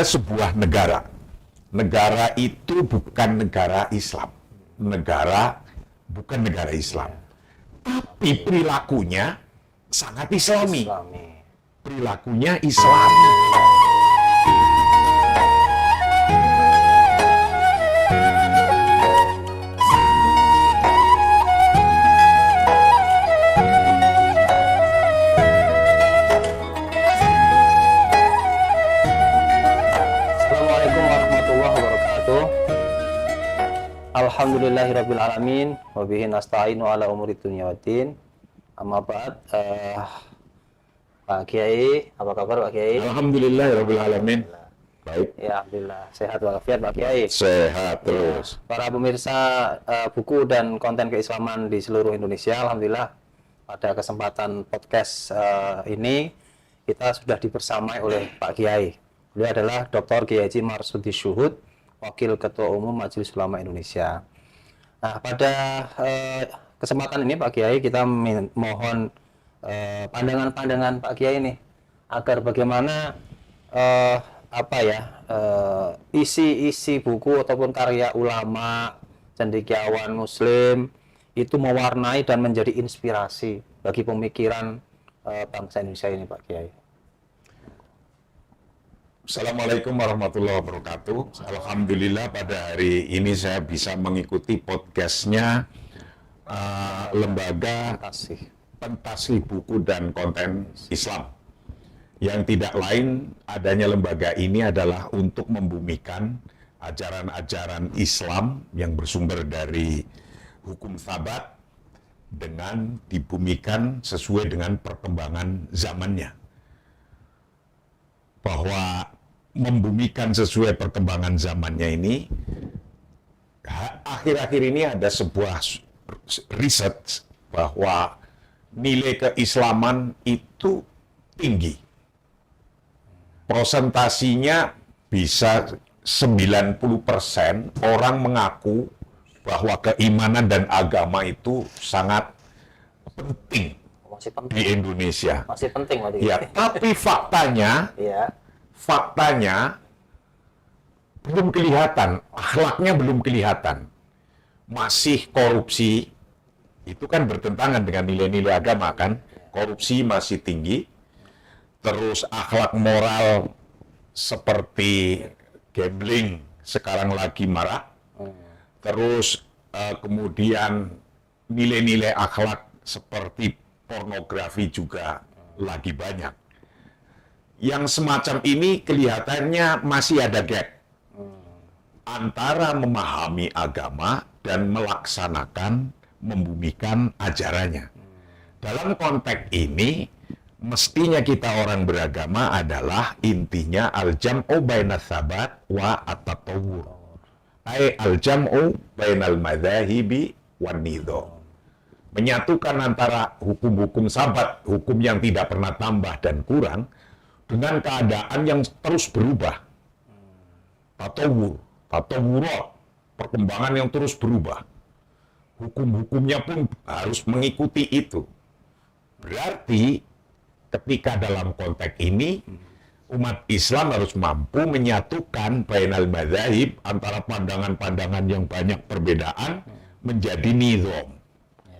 sebuah negara. Negara itu bukan negara Islam. Bukan negara Islam. Tapi perilakunya sangat Islami. Perilakunya Islami. Alhamdulillahirrabbilalamin wabihi nasta'inu ala umuri dunya waddin. Amma ba'd. Pak Kiai, apa kabar Pak Kiai? Alhamdulillahirrabbilalamin. Baik. Ya, alhamdulillah. Sehat walafiat Pak Kiai. Sehat terus. Para pemirsa buku dan konten keislaman di seluruh Indonesia, alhamdulillah pada kesempatan podcast ini kita sudah dibersamai oleh Pak Kiai. Beliau adalah Dr. Kiai Haji Marsudi Syuhud, Wakil Ketua Umum Majelis Ulama Indonesia. Nah, pada kesempatan ini Pak Kiai kita mohon pandangan-pandangan Pak Kiai ini agar bagaimana isi-isi buku ataupun karya ulama, cendekiawan Muslim itu mewarnai dan menjadi inspirasi bagi pemikiran bangsa Indonesia ini Pak Kiai. Assalamualaikum warahmatullahi wabarakatuh. Alhamdulillah pada hari ini saya bisa mengikuti podcastnya lembaga Pentasih Buku dan Konten Islam. Yang tidak lain adanya lembaga ini adalah untuk membumikan ajaran-ajaran Islam yang bersumber dari hukum sabat dengan dibumikan sesuai dengan perkembangan zamannya. Bahwa membumikan sesuai perkembangan zamannya ini, akhir-akhir ini ada sebuah riset bahwa nilai keislaman itu tinggi. Prosentasinya bisa 90% orang mengaku bahwa keimanan dan agama itu sangat penting. Masih penting di Indonesia. Masih penting Pak Ya, tapi faktanya belum kelihatan, akhlaknya belum kelihatan. Masih korupsi, itu kan bertentangan dengan nilai-nilai agama kan. Korupsi masih tinggi, terus akhlak moral seperti gambling sekarang lagi marak, terus kemudian nilai-nilai akhlak seperti pornografi juga lagi banyak. Yang semacam ini kelihatannya masih ada gap antara memahami agama dan melaksanakan, membumikan ajarannya. Dalam konteks ini, mestinya kita orang beragama adalah intinya al-jam'u bainas sabat wa at-tatawwur. Al-jam'u bainal madzahibi wan nidham. Menyatukan antara hukum-hukum sabat, hukum yang tidak pernah tambah dan kurang, dengan keadaan yang terus berubah. Tatawurat, perkembangan yang terus berubah. Hukum-hukumnya pun harus mengikuti itu. Berarti ketika dalam konteks ini, umat Islam harus mampu menyatukan bainal madzahib, antara pandangan-pandangan yang banyak perbedaan, menjadi nizam.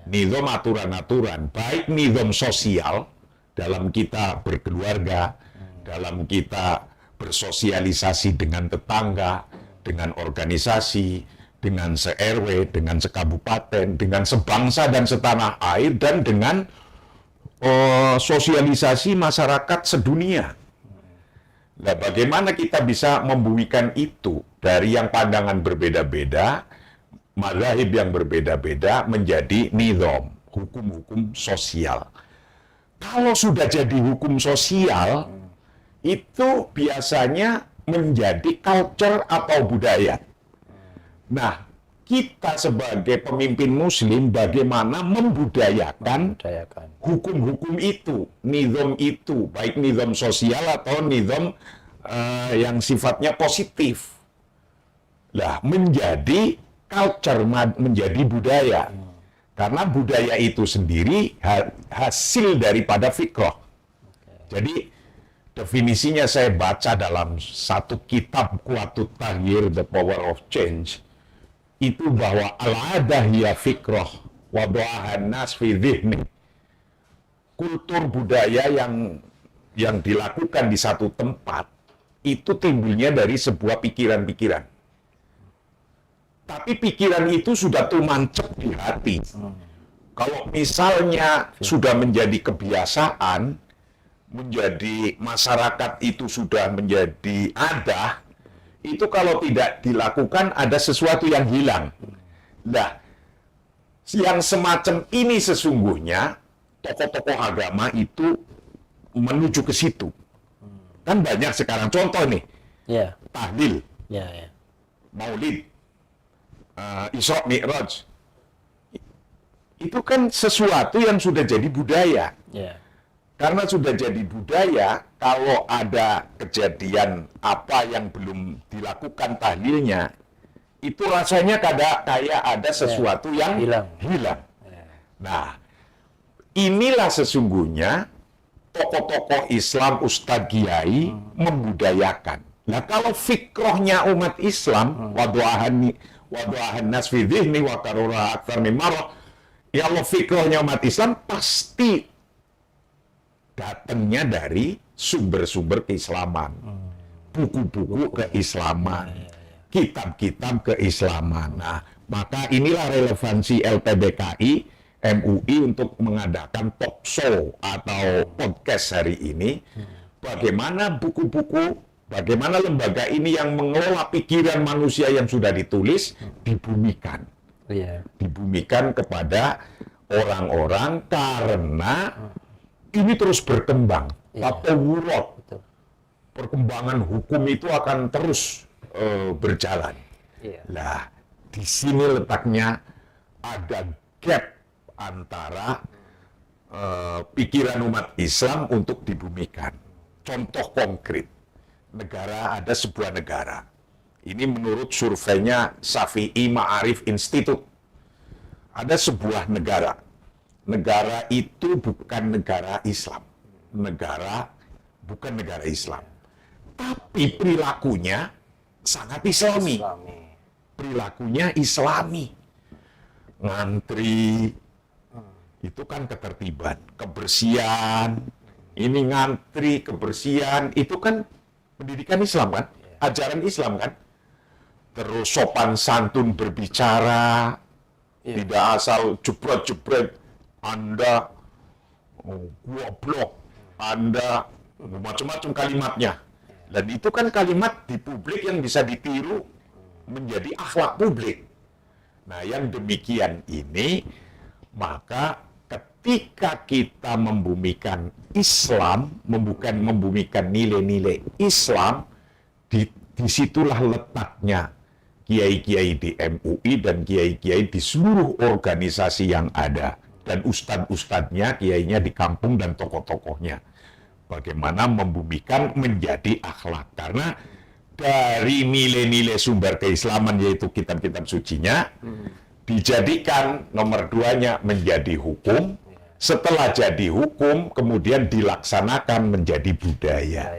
Nizam aturan-aturan, baik nizam sosial, dalam kita berkeluarga, dalam kita bersosialisasi dengan tetangga, dengan organisasi, dengan se-RW, dengan sekabupaten, dengan sebangsa dan setanah air, dan dengan sosialisasi masyarakat sedunia. Nah, bagaimana kita bisa membumikan itu dari yang pandangan berbeda-beda, mazhab yang berbeda-beda menjadi nizam, hukum-hukum sosial. Kalau sudah jadi hukum sosial, itu biasanya menjadi culture atau budaya. Nah, kita sebagai pemimpin muslim bagaimana membudayakan hukum-hukum itu, nizam itu, baik nizam sosial atau nizam yang sifatnya positif. Lah, menjadi culture, menjadi budaya. Karena budaya itu sendiri hasil daripada fikrah. Jadi definisinya saya baca dalam satu kitab Quwwatut Taghyir, The Power of Change, itu bahwa al-adah hiya fikrah wa du'ahan nas fi dhihni. Kultur budaya yang dilakukan di satu tempat itu timbulnya dari sebuah pikiran-pikiran. Tapi pikiran itu sudah tumancep di hati. Kalau misalnya sudah menjadi kebiasaan, menjadi masyarakat itu sudah menjadi adah, itu kalau tidak dilakukan ada sesuatu yang hilang. Nah, yang semacam ini sesungguhnya tokoh-tokoh agama itu menuju ke situ. Kan banyak sekarang contoh nih, tahlil, maulid, Isra Mi'raj. Itu kan sesuatu yang sudah jadi budaya. Karena sudah jadi budaya, kalau ada kejadian apa yang belum dilakukan tahlilnya, itu rasanya kayak ada sesuatu yang hilang. Nah, inilah sesungguhnya tokoh-tokoh Islam, Ustadz Kiai membudayakan. Nah, kalau fikrohnya umat Islam, wadu'ahan nas fi dhihni wa karura akthar min marrah, ya Allah, fikrohnya umat Islam pasti datangnya dari sumber-sumber keislaman, buku-buku keislaman, kitab-kitab keislaman. Nah, maka inilah relevansi LPDKI MUI untuk mengadakan talk show atau podcast hari ini. Bagaimana buku-buku, bagaimana lembaga ini yang mengelola pikiran manusia yang sudah ditulis dibumikan. Dibumikan kepada orang-orang karena ini terus berkembang. Tatawurat, perkembangan hukum itu akan terus berjalan. Nah, di sini letaknya ada gap antara pikiran umat Islam untuk dibumikan. Contoh konkret, ada sebuah negara. Ini menurut surveinya Shafi'i Ma'arif Institute. Ada sebuah negara. Negara itu bukan negara Islam. Bukan negara Islam. Tapi perilakunya sangat Islami. Perilakunya Islami. Ngantri, itu kan ketertiban. Kebersihan, ini ngantri, kebersihan, itu kan pendidikan Islam kan? Ajaran Islam kan? Terus sopan santun berbicara, tidak asal jebret-jebret, Anda goblok, Anda macam-macam kalimatnya. Dan itu kan kalimat di publik yang bisa ditiru menjadi akhlak publik. Nah, yang demikian ini, maka ketika kita membumikan Islam, membumikan nilai-nilai Islam, disitulah letaknya kiai-kiai di MUI dan kiai-kiai di seluruh organisasi yang ada. Dan ustadz-ustadznya, kiainya di kampung dan tokoh-tokohnya. Bagaimana membumikan menjadi akhlak. Karena dari nilai-nilai sumber keislaman, yaitu kitab-kitab sucinya, dijadikan nomor 2-nya menjadi hukum. Setelah jadi hukum, kemudian dilaksanakan menjadi budaya.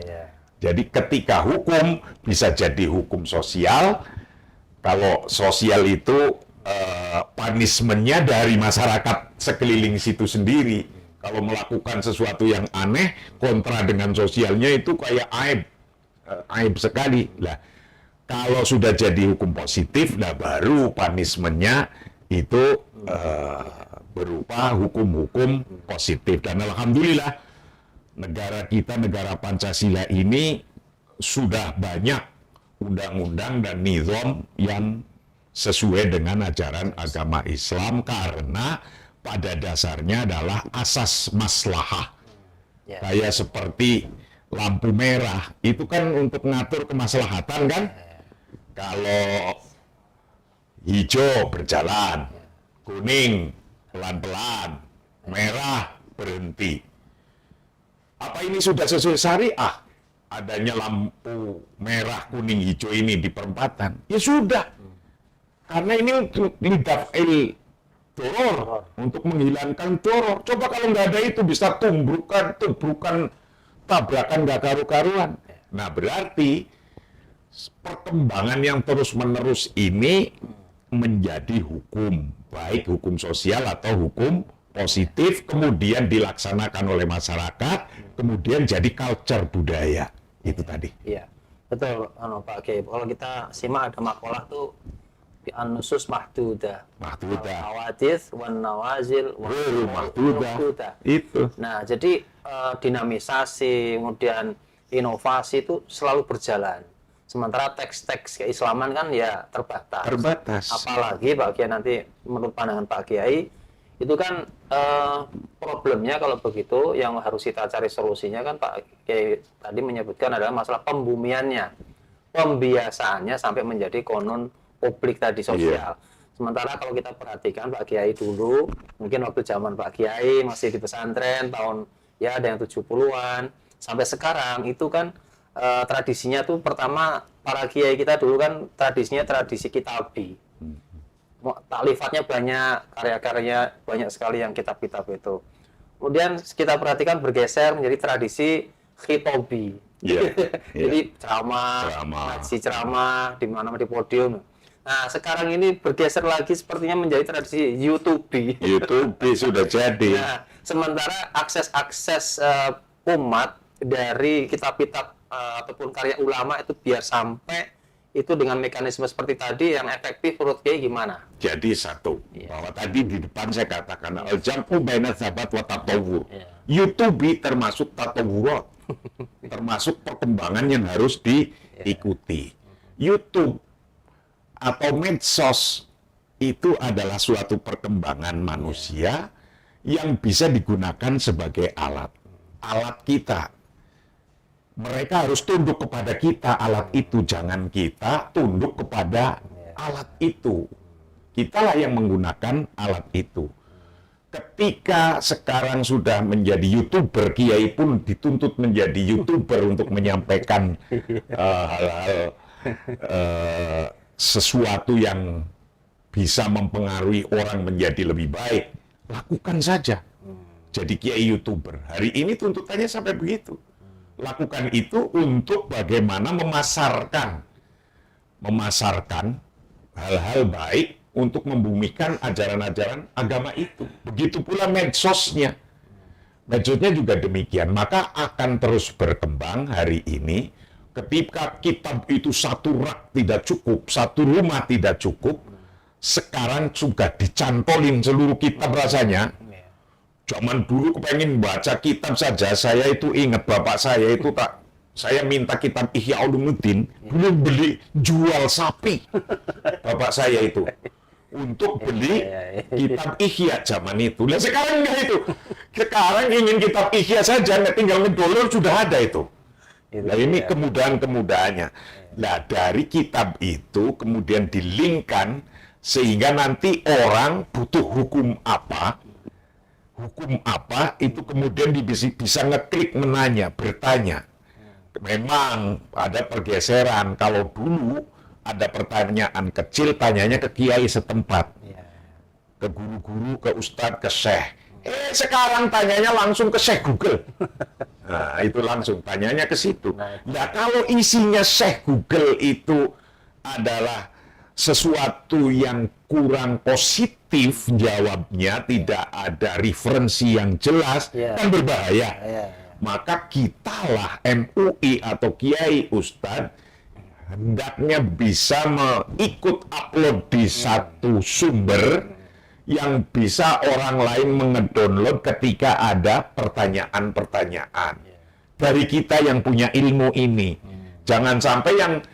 Jadi ketika hukum bisa jadi hukum sosial, kalau sosial itu punishment-nya dari masyarakat sekeliling situ sendiri. Kalau melakukan sesuatu yang aneh, kontra dengan sosialnya itu kayak aib sekali. Lah, kalau sudah jadi hukum positif, nah baru punishment-nya itu berupa hukum-hukum positif. Dan alhamdulillah, negara kita, negara Pancasila ini sudah banyak undang-undang dan nizam yang sesuai dengan ajaran agama Islam, karena pada dasarnya adalah asas maslahah. Kayak seperti lampu merah, itu kan untuk ngatur kemaslahatan kan? Kalau hijau berjalan, kuning pelan-pelan, merah berhenti. Apa ini sudah sesuai syariah? Adanya lampu merah, kuning, hijau ini di perempatan? Ya sudah. Karena ini untuk lidaf'il doror, untuk menghilangkan doror. Coba kalau nggak ada itu, bisa tubrukan tabrakan nggak karu-karuan. Nah, berarti perkembangan yang terus-menerus ini menjadi hukum, baik hukum sosial atau hukum positif, kemudian dilaksanakan oleh masyarakat, kemudian jadi culture budaya. Itu tadi. Iya, betul, Pak Kiai. Kalau kita simak ada makalah tuh di an-nusus mahdudah, Mahdudah. al-hawadits wan nawazil Mahdudah. Itu. Nah, jadi dinamisasi, kemudian inovasi itu selalu berjalan. Sementara teks-teks keislaman kan ya terbatas. Terbatas. Apalagi Pak Kiai nanti menurut pandangan Pak Kiai itu kan problemnya kalau begitu yang harus kita cari solusinya kan Pak Kiai tadi menyebutkan adalah masalah pembumiannya, pembiasaannya sampai menjadi konon publik tadi sosial. Sementara kalau kita perhatikan Pak Kiai dulu, mungkin waktu zaman Pak Kiai masih di pesantren tahun ya ada yang 70-an sampai sekarang itu kan tradisinya tuh pertama para kiai kita dulu kan tradisinya tradisi kitabi. Taklifatnya banyak, karya-karya banyak sekali yang kitab-kitab itu. Kemudian kita perhatikan bergeser menjadi tradisi khitobi. Jadi ceramah, ngaji ceramah di mana di podium. Nah, sekarang ini bergeser lagi sepertinya menjadi tradisi YouTube. YouTube sudah jadi. Nah, sementara akses umat dari kitab-kitab ataupun karya ulama itu biar sampai itu dengan mekanisme seperti tadi yang efektif menurut Kiai gimana? Jadi satu, bahwa tadi di depan saya katakan al-jam'u baina sabat wa tatawwur. YouTube termasuk tatawwurat. Termasuk perkembangan yang harus diikuti. YouTube atau medsos itu adalah suatu perkembangan manusia yang bisa digunakan sebagai alat. Alat kita. Mereka harus tunduk kepada kita, alat itu. Jangan kita tunduk kepada alat itu. Kitalah yang menggunakan alat itu. Ketika sekarang sudah menjadi YouTuber, Kiai pun dituntut menjadi YouTuber untuk menyampaikan hal-hal sesuatu yang bisa mempengaruhi orang menjadi lebih baik. Lakukan saja. Jadi Kiai YouTuber. Hari ini tuntutannya sampai begitu. Lakukan itu untuk bagaimana memasarkan hal-hal baik untuk membumikan ajaran-ajaran agama itu. Begitu pula medsosnya. Medsosnya juga demikian. Maka akan terus berkembang hari ini. Ketika kitab itu satu rak tidak cukup, satu rumah tidak cukup, sekarang sudah dicantolin seluruh kitab rasanya. Zaman dulu kepengen baca kitab saja, saya itu ingat bapak saya itu saya minta kitab Ihya Ulumuddin, belum beli jual sapi. Bapak saya itu untuk beli kitab Ihya zaman itu. Nah sekarang enggak itu. Sekarang ingin kitab Ihya saja, nggak tinggal ngedolor sudah ada itu. Nah ini kemudahan-kemudahannya. Nah dari kitab itu kemudian dilingkan sehingga nanti orang butuh hukum apa itu kemudian bisa ngeklik menanya, bertanya. Memang ada pergeseran. Kalau dulu ada pertanyaan kecil, tanyanya ke kiai setempat. Ke guru-guru, ke ustadz, ke syekh. Sekarang tanyanya langsung ke syekh Google. Nah, itu langsung tanyanya ke situ. Nah, kalau isinya syekh Google itu adalah sesuatu yang kurang positif jawabnya, tidak ada referensi yang jelas, kan berbahaya. Maka kitalah MUI atau Kiai Ustadz hendaknya bisa mengikut upload di satu sumber yang bisa orang lain mengedownload ketika ada pertanyaan-pertanyaan dari kita yang punya ilmu ini. Jangan sampai yang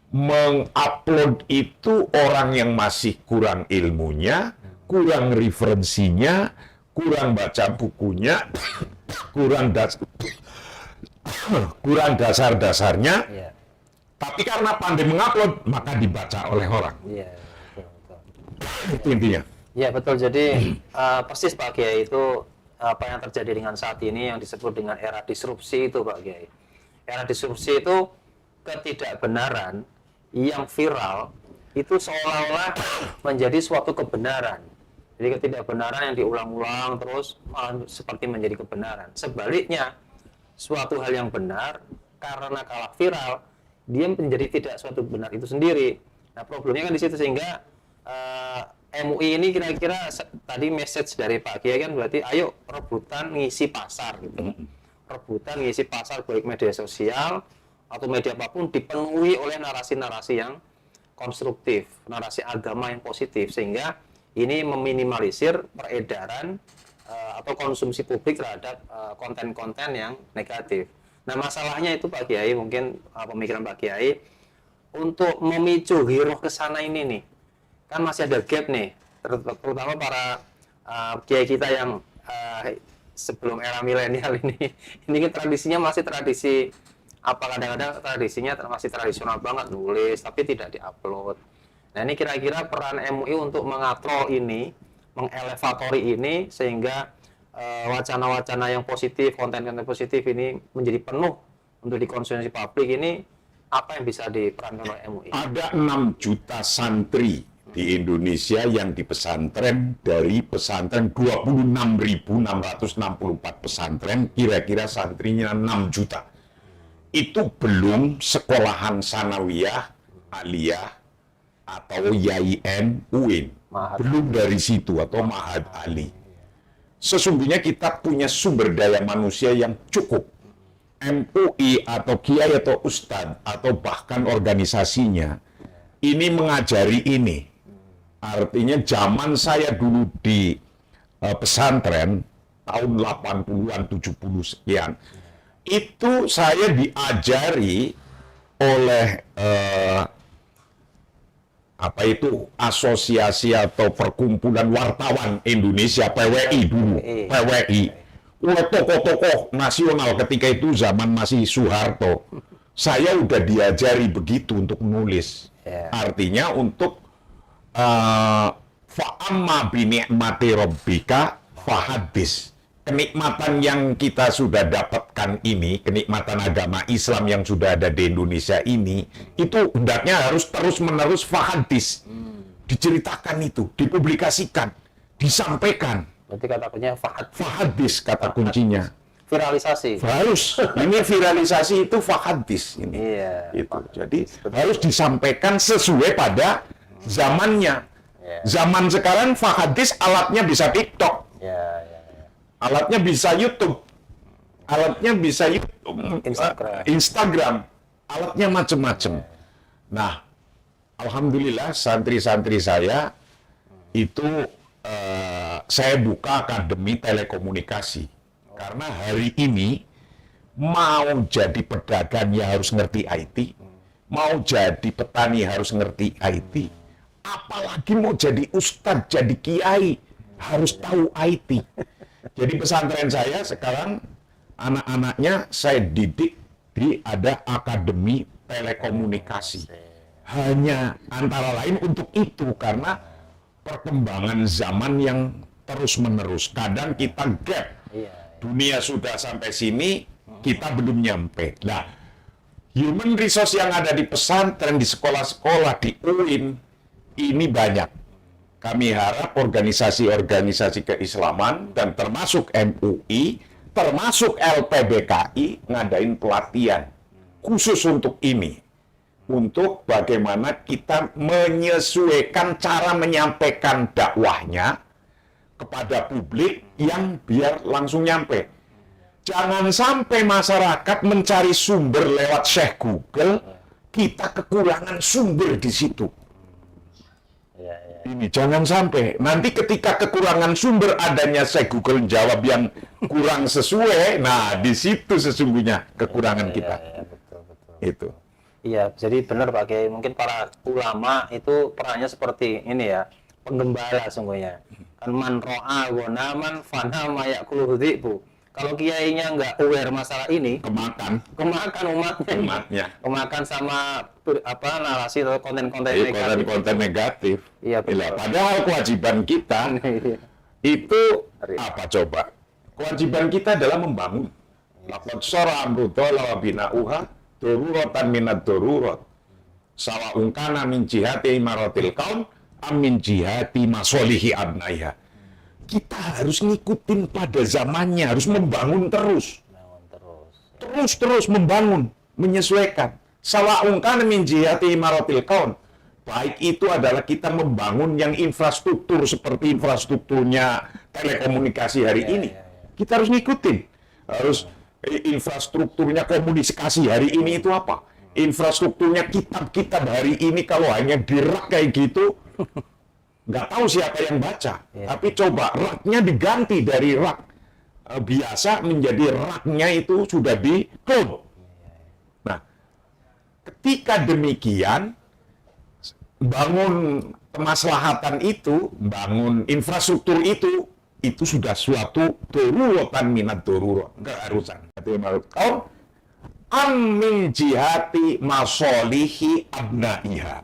mengupload itu orang yang masih kurang ilmunya, kurang referensinya, kurang baca bukunya, kurang dasar-dasarnya. Tapi karena pandai mengupload, maka dibaca oleh orang. Itu intinya. Ya betul. Jadi persis Pak Kiai itu apa yang terjadi dengan saat ini yang disebut dengan era disrupsi itu Pak Kiai. Era disrupsi itu ketidakbenaran yang viral itu seolah-olah menjadi suatu kebenaran. Jadi ketidakbenaran yang diulang-ulang terus seperti menjadi kebenaran. Sebaliknya, suatu hal yang benar karena kalah viral, dia menjadi tidak suatu benar itu sendiri. Nah, problemnya kan di situ, sehingga MUI ini kira-kira tadi message dari Pak Kiai kan berarti ayo rebutan ngisi pasar gitu. Rebutan ngisi pasar baik media sosial atau media apapun dipenuhi oleh narasi-narasi yang konstruktif, narasi agama yang positif, sehingga ini meminimalisir peredaran atau konsumsi publik terhadap konten-konten yang negatif. Nah, masalahnya itu Pak Kiai, mungkin pemikiran Pak Kiai untuk memicu giroh ke sana ini nih, kan masih ada gap nih, terutama para kiai kita yang sebelum era milenial ini. Ini kan tradisinya masih tradisi kadang-kadang tradisinya masih tradisional banget, nulis tapi tidak diupload. Nah, ini kira-kira peran MUI untuk mengatrol ini, mengelevatori ini, sehingga wacana-wacana yang positif, konten-konten positif ini menjadi penuh untuk dikonsumsi publik, ini apa yang bisa diperankan oleh MUI? Ada 6 juta santri di Indonesia yang di pesantren, dari pesantren 26.664 pesantren, kira-kira santrinya 6 juta. Itu belum sekolahan sanawiyah, aliyah, atau YIN, UIN. Belum dari situ, atau Ma'had Ali. Sesungguhnya kita punya sumber daya manusia yang cukup. MUI atau kiai atau ustadz, atau bahkan organisasinya, ini mengajari ini. Artinya zaman saya dulu di pesantren, tahun 80-an, 70 sekian, itu saya diajari oleh asosiasi atau perkumpulan wartawan Indonesia, PWI dulu, PWI, oleh tokoh-tokoh nasional ketika itu, zaman masih Soeharto. Saya udah diajari begitu untuk menulis. Artinya untuk fa'amma bini'mati rabbika fahadis. Kenikmatan yang kita sudah dapatkan ini, kenikmatan agama Islam yang sudah ada di Indonesia ini, itu hendaknya harus terus-menerus fahadis. Diceritakan itu, dipublikasikan, disampaikan. Berarti kata kuncinya Fahadis kata kuncinya. Viralisasi. Harus. Ini viralisasi itu fahadis ini. Iya. Itu. Jadi harus disampaikan sesuai pada zamannya. Zaman sekarang fahadis alatnya bisa TikTok. Alatnya bisa YouTube. Alatnya bisa YouTube, Instagram. Alatnya macam-macam. Nah, alhamdulillah santri-santri saya itu saya buka akademi telekomunikasi. Karena hari ini mau jadi pedagang ya harus ngerti IT, mau jadi petani harus ngerti IT, apalagi mau jadi ustadz, jadi kiai harus tahu IT. Jadi pesantren saya sekarang anak-anaknya saya didik di ada akademi telekomunikasi. Hanya antara lain untuk itu, karena perkembangan zaman yang terus-menerus. Kadang kita gap. Dunia sudah sampai sini, kita belum nyampe. Nah, human resource yang ada di pesantren, di sekolah-sekolah, di UIN, ini banyak. Kami harap organisasi-organisasi keislaman, dan termasuk MUI, termasuk LPBKI, ngadain pelatihan khusus untuk ini. Untuk bagaimana kita menyesuaikan cara menyampaikan dakwahnya kepada publik yang biar langsung nyampe. Jangan sampai masyarakat mencari sumber lewat Syekh Google, kita kekurangan sumber di situ. Ini jangan sampai. Nanti ketika kekurangan sumber, adanya Syekh Google jawab yang kurang sesuai, nah di situ sesungguhnya kekurangan kita. Betul. Itu. Iya, jadi benar Pak Kiai, mungkin para ulama itu perannya seperti ini ya, penggembala sungguhnya. Kan man ro'a gonaman fana mayakulu dhi'bu. Kalau kiainya nggak aware masalah ini, kemakan umatnya. Kemakan sama narasi atau konten-konten negatif. Konten-konten negatif. Iya, betul. Padahal kewajiban kita itu apa coba? Kewajiban kita adalah membangun. Laqad syara amru dhala wa bina'uha daruratan minad darurat. Sawa'un kana min jihati imaratil qaum amin jihati masolihi abnaiha. Kita harus ngikutin pada zamannya, harus membangun terus. terus membangun, menyesuaikan. Sawa'un kana min jihati imaratil kaun. Baik itu adalah kita membangun yang infrastruktur seperti infrastrukturnya telekomunikasi hari ini. Kita harus ngikutin. Harus infrastrukturnya komunikasi hari ini itu apa? Infrastrukturnya kitab-kitab hari ini kalau hanya di rak kayak gitu, nggak tahu siapa yang baca. Tapi coba raknya diganti dari rak biasa menjadi raknya itu sudah di cloud. Nah, ketika demikian, bangun kemaslahatan itu, bangun infrastruktur itu sudah suatu daruratan minat darurat, keharusan. Kau min jihati masolihi abnaiha,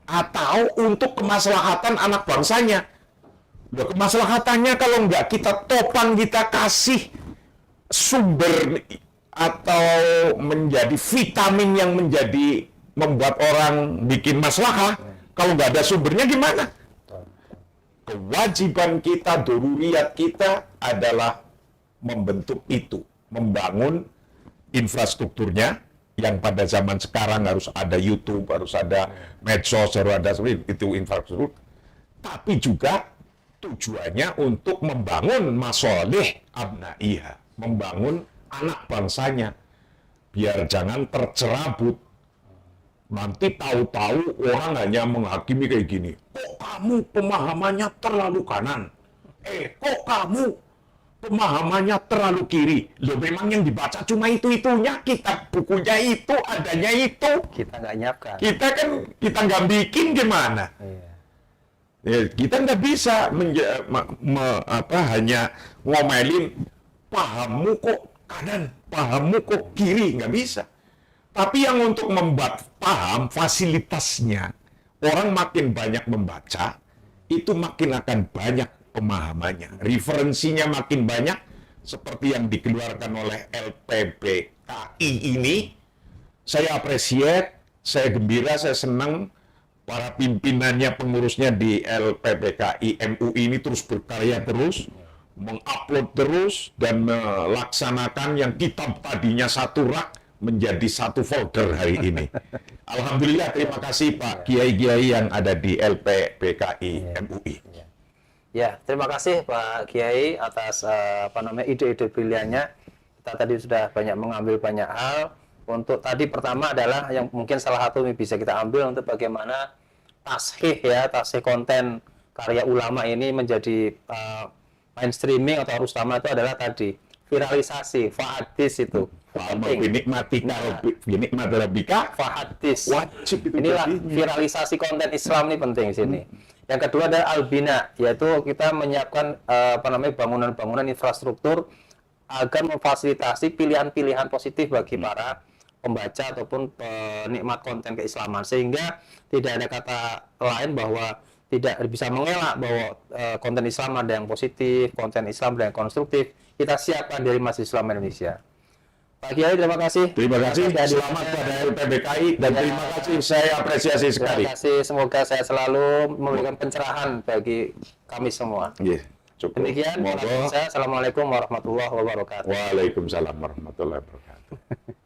atau untuk kemaslahatan anak bangsanya. Loh, kemaslahatannya kalau enggak kita topang, kita kasih sumber atau menjadi vitamin yang menjadi membuat orang bikin maslahah, kalau nggak ada sumbernya gimana? Kewajiban kita, daruriyat kita adalah membentuk itu, membangun infrastrukturnya yang pada zaman sekarang harus ada YouTube, harus ada medsos, harus ada itu infrastruktur. Tapi juga tujuannya untuk membangun masolih abnaiha, membangun anak bangsanya, biar jangan tercerabut. Nanti tahu-tahu orang hanya menghakimi kayak gini. Kok kamu pemahamannya terlalu kanan? Kok kamu pemahamannya terlalu kiri? Loh, memang yang dibaca cuma itu-itunya, kitab bukunya itu, adanya itu. Kita nggak nyiapkan. Kita nggak bikin gimana? Ya, kita nggak bisa hanya ngomelin pahammu kok kanan, pahammu kok kiri, nggak bisa. Tapi yang untuk membuat paham fasilitasnya, orang makin banyak membaca, itu makin akan banyak pemahamannya. Referensinya makin banyak, seperti yang dikeluarkan oleh LPBKI ini. Saya appreciate, saya gembira, saya senang para pimpinannya, pengurusnya di LPBKI MUI ini terus berkarya terus, mengupload terus, dan melaksanakan yang kitab tadinya satu rak, menjadi satu folder hari ini. Alhamdulillah, terima kasih Pak Kiai-Kiai yang ada di LPBKI MUI. Ya, terima kasih Pak Kiai atas ide-ide briliannya. Kita tadi sudah banyak mengambil banyak hal. Untuk tadi pertama adalah yang mungkin salah satu yang bisa kita ambil untuk bagaimana taskhih konten karya ulama ini menjadi mainstreaming atau harus utama itu adalah tadi viralisasi, fahadis itu. Binikmat rabbika fahadis. Wajib itu. Inilah viralisasi konten Islam ini penting di sini. Yang kedua adalah albina, yaitu kita menyiapkan bangunan-bangunan infrastruktur agar memfasilitasi pilihan-pilihan positif bagi para pembaca ataupun penikmat konten keislaman, sehingga tidak ada kata lain bahwa tidak bisa mengelak bahwa konten Islam ada yang positif, konten Islam ada yang konstruktif. Kita siapkan dari Majelis Islam Indonesia. Pak Kiai, terima kasih. Terima kasih. Selamat pada LPBKI dan terima kasih. Saya apresiasi sekali. Terima kasih. Semoga saya selalu memberikan pencerahan bagi kami semua. Cukup. Demikian. Assalamualaikum warahmatullahi wabarakatuh. Waalaikumsalam warahmatullahi wabarakatuh.